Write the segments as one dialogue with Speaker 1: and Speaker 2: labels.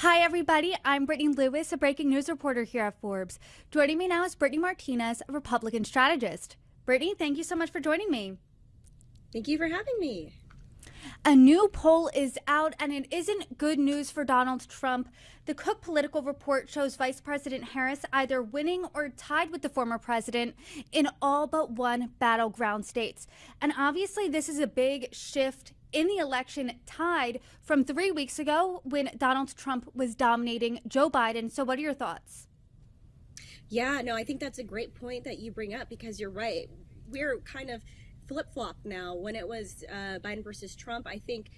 Speaker 1: Hi, everybody. I'm Brittany Lewis, a breaking news reporter here at Forbes. Joining me now is Brittany Martinez, a Republican strategist. Brittany, thank you so much for joining me.
Speaker 2: Thank you for having me.
Speaker 1: A new poll is out, and it isn't good news for Donald Trump. The Cook Political Report shows Vice President Harris either winning or tied with the former president in all but one battleground states. And obviously, this is a big shift in the election, tied from 3 weeks ago when Donald Trump was dominating Joe Biden. So what are your thoughts?
Speaker 2: Yeah, no, I think that's a great point that you bring up because you're right. We're kind of flip-flop now. When it was Biden versus Trump, I think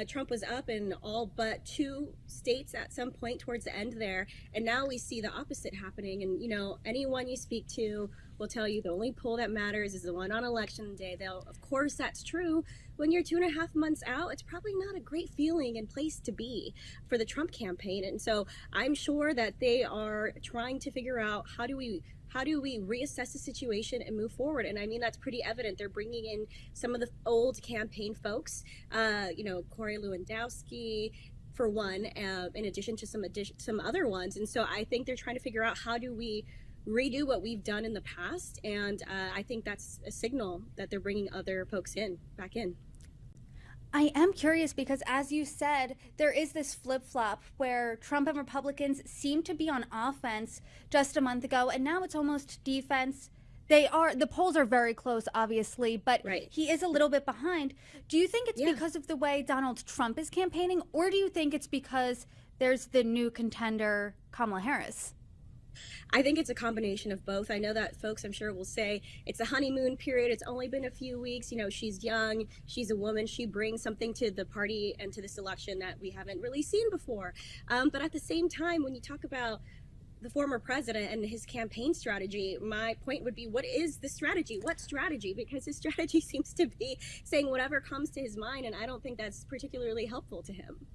Speaker 2: Trump was up in all but two states at some point towards the end there, and now we see the opposite happening. And anyone you speak to will tell you the only poll that matters is the one on election day. Of course, that's true. When you're 2.5 months out, it's probably not a great feeling and place to be for the Trump campaign. And so I'm sure that they are trying to figure out how do we reassess the situation and move forward. And I mean, that's pretty evident. They're bringing in some of the old campaign folks, Corey Lewandowski, for one, in addition to some other ones. And so I think they're trying to figure out how do we redo what we've done in the past. And I think that's a signal that they're bringing other folks back in.
Speaker 1: I am curious because, as you said, there is this flip-flop where Trump and Republicans seem to be on offense just a month ago, and now it's almost defense. The polls are very close, obviously, but
Speaker 2: Right.
Speaker 1: he is a little bit behind. Do you think it's because of the way Donald Trump is campaigning, or do you think it's because there's the new contender, Kamala Harris?
Speaker 2: I think it's a combination of both. I know that folks, I'm sure, will say it's a honeymoon period. It's only been a few weeks. She's young. She's a woman. She brings something to the party and to this election that we haven't really seen before. But at the same time, when you talk about the former president and his campaign strategy, my point would be, what is the strategy? What strategy? Because his strategy seems to be saying whatever comes to his mind, and I don't think that's particularly helpful to him.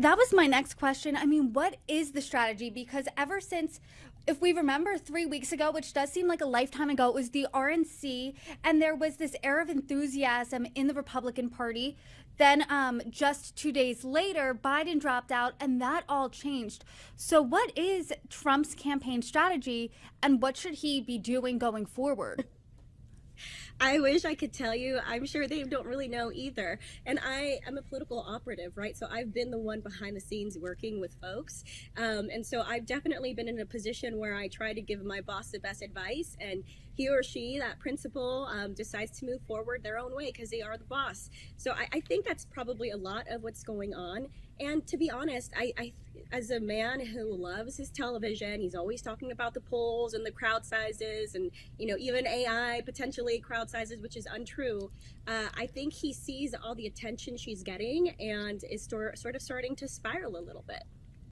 Speaker 1: That was my next question. I mean, what is the strategy? Because ever since, if we remember 3 weeks ago, which does seem like a lifetime ago, it was the RNC, and there was this air of enthusiasm in the Republican Party. Then just 2 days later, Biden dropped out, and that all changed. So what is Trump's campaign strategy, and what should he be doing going forward?
Speaker 2: I wish I could tell you. I'm sure they don't really know either. And I am a political operative, right? So I've been the one behind the scenes working with folks. And so I've definitely been in a position where I try to give my boss the best advice, and he or she, that principal, decides to move forward their own way because they are the boss. So I think that's probably a lot of what's going on. And to be honest, I as a man who loves his television, he's always talking about the polls and the crowd sizes and, even AI potentially crowd sizes, which is untrue. I think he sees all the attention she's getting and is sort of starting to spiral a little bit.